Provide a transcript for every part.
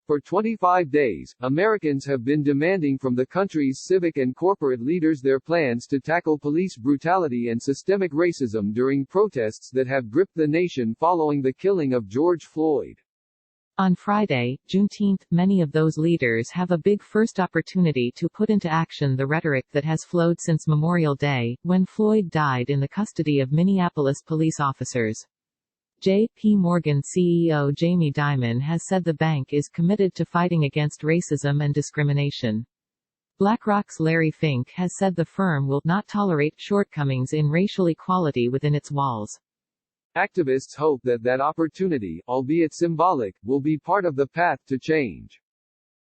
For 25 days, Americans have been demanding from the country's civic and corporate leaders their plans to tackle police brutality and systemic racism during protests that have gripped the nation following the killing of George Floyd. On Friday, Juneteenth, many of those leaders have a big first opportunity to put into action the rhetoric that has flowed since Memorial Day, when Floyd died in the custody of Minneapolis police officers. J.P. Morgan CEO Jamie Dimon has said the bank is committed to fighting against racism and discrimination. BlackRock's Larry Fink has said the firm will not tolerate shortcomings in racial equality within its walls. Activists hope that that opportunity, albeit symbolic, will be part of the path to change.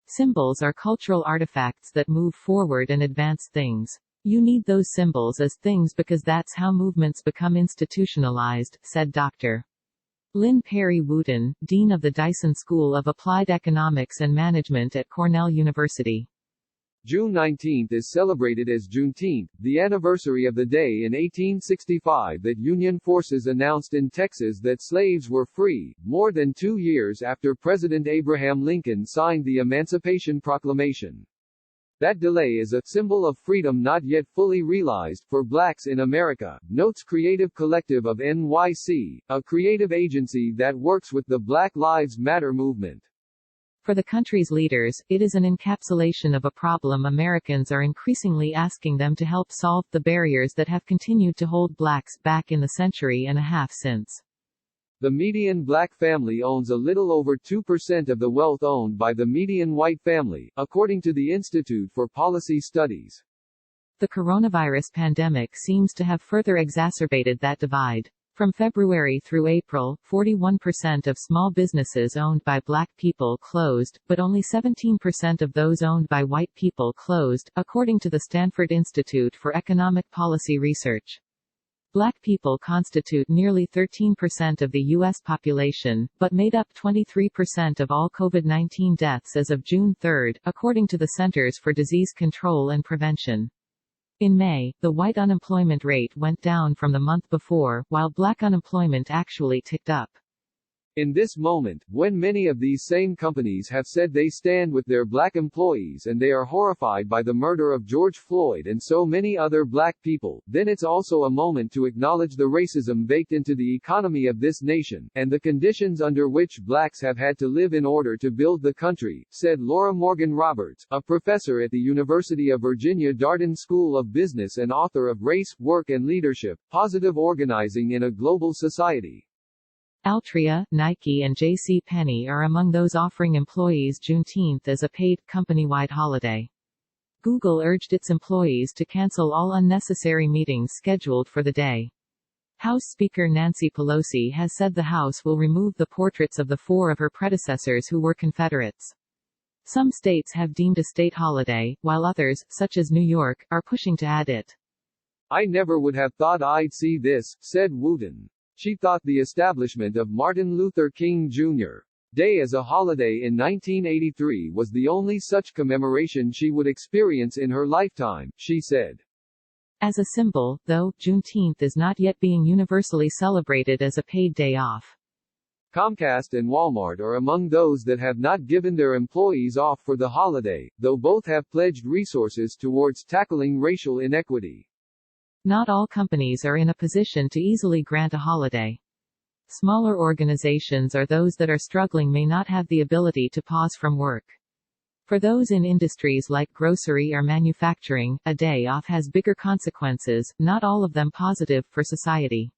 Symbols are cultural artifacts that move forward and advance things. You need those symbols as things because that's how movements become institutionalized, said Dr. Lynn Perry Wooten, Dean of the Dyson School of Applied Economics and Management at Cornell University. June 19 is celebrated as Juneteenth, the anniversary of the day in 1865 that Union forces announced in Texas that slaves were free, more than 2 years after President Abraham Lincoln signed the Emancipation Proclamation. That delay is a symbol of freedom not yet fully realized for blacks in America, notes Creative Collective of NYC, a creative agency that works with the Black Lives Matter movement. For the country's leaders, it is an encapsulation of a problem Americans are increasingly asking them to help solve, the barriers that have continued to hold blacks back in the century and a half since. The median black family owns a little over 2% of the wealth owned by the median white family, according to the Institute for Policy Studies. The coronavirus pandemic seems to have further exacerbated that divide. From February through April, 41% of small businesses owned by black people closed, but only 17% of those owned by white people closed, according to the Stanford Institute for Economic Policy Research. Black people constitute nearly 13% of the U.S. population, but made up 23% of all COVID-19 deaths as of June 3, according to the Centers for Disease Control and Prevention. In May, the white unemployment rate went down from the month before, while black unemployment actually ticked up. In this moment, when many of these same companies have said they stand with their black employees and they are horrified by the murder of George Floyd and so many other black people, then it's also a moment to acknowledge the racism baked into the economy of this nation, and the conditions under which blacks have had to live in order to build the country, said Laura Morgan Roberts, a professor at the University of Virginia Darden School of Business and author of Race, Work and Leadership, Positive Organizing in a Global Society. Altria, Nike and J.C. Penney are among those offering employees Juneteenth as a paid, company-wide holiday. Google urged its employees to cancel all unnecessary meetings scheduled for the day. House Speaker Nancy Pelosi has said the House will remove the portraits of the 4 of her predecessors who were Confederates. Some states have deemed a state holiday, while others, such as New York, are pushing to add it. I never would have thought I'd see this, said Wooten. She thought the establishment of Martin Luther King Jr. Day as a holiday in 1983 was the only such commemoration she would experience in her lifetime, she said. As a symbol, though, Juneteenth is not yet being universally celebrated as a paid day off. Comcast and Walmart are among those that have not given their employees off for the holiday, though both have pledged resources towards tackling racial inequity. Not all companies are in a position to easily grant a holiday. Smaller organizations or those that are struggling may not have the ability to pause from work. For those in industries like grocery or manufacturing, a day off has bigger consequences, not all of them positive for society.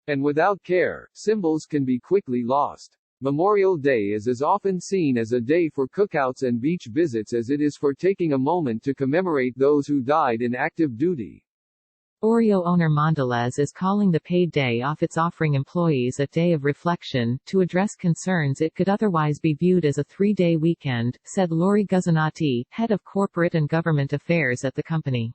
And without care, symbols can be quickly lost. Memorial Day is as often seen as a day for cookouts and beach visits as it is for taking a moment to commemorate those who died in active duty. Oreo owner Mondelez is calling the paid day off it's offering employees a day of reflection, to address concerns it could otherwise be viewed as a 3-day weekend, said Lori Guzzanati, head of corporate and government affairs at the company.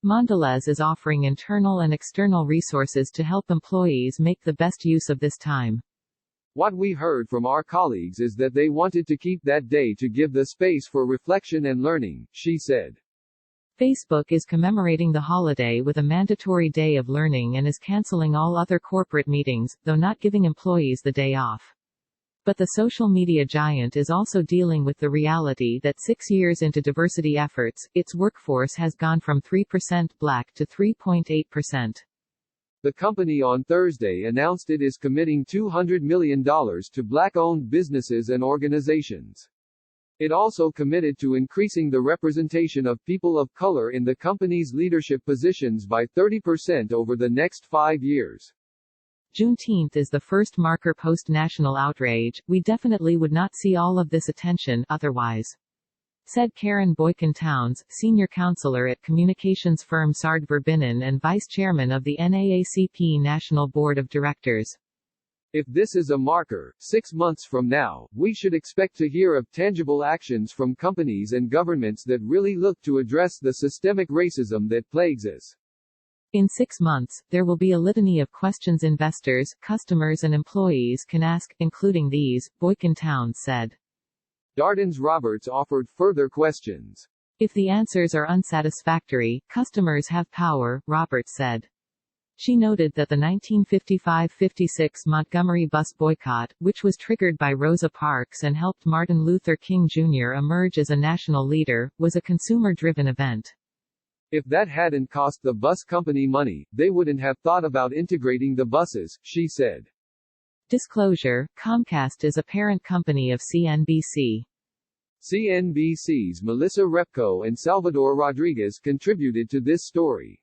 Mondelez is offering internal and external resources to help employees make the best use of this time. What we heard from our colleagues is that they wanted to keep that day to give the space for reflection and learning, she said. Facebook is commemorating the holiday with a mandatory day of learning and is canceling all other corporate meetings, though not giving employees the day off. But the social media giant is also dealing with the reality that 6 years into diversity efforts, its workforce has gone from 3% black to 3.8%. The company on Thursday announced it is committing $200 million to black-owned businesses and organizations. It also committed to increasing the representation of people of color in the company's leadership positions by 30% over the next 5 years. Juneteenth is the first marker post-national outrage. We definitely would not see all of this attention otherwise, said Karen Boykin-Towns, senior counselor at communications firm Sard Verbinnen and vice chairman of the NAACP National Board of Directors. If this is a marker, 6 months from now, we should expect to hear of tangible actions from companies and governments that really look to address the systemic racism that plagues us. In 6 months, there will be a litany of questions investors, customers and employees can ask, including these, Boykin-Towns said. Darden's Roberts offered further questions. If the answers are unsatisfactory, customers have power, Roberts said. She noted that the 1955-56 Montgomery bus boycott, which was triggered by Rosa Parks and helped Martin Luther King Jr. emerge as a national leader, was a consumer-driven event. If that hadn't cost the bus company money, they wouldn't have thought about integrating the buses, she said. Disclosure: Comcast is a parent company of CNBC. CNBC's Melissa Repko and Salvador Rodriguez contributed to this story.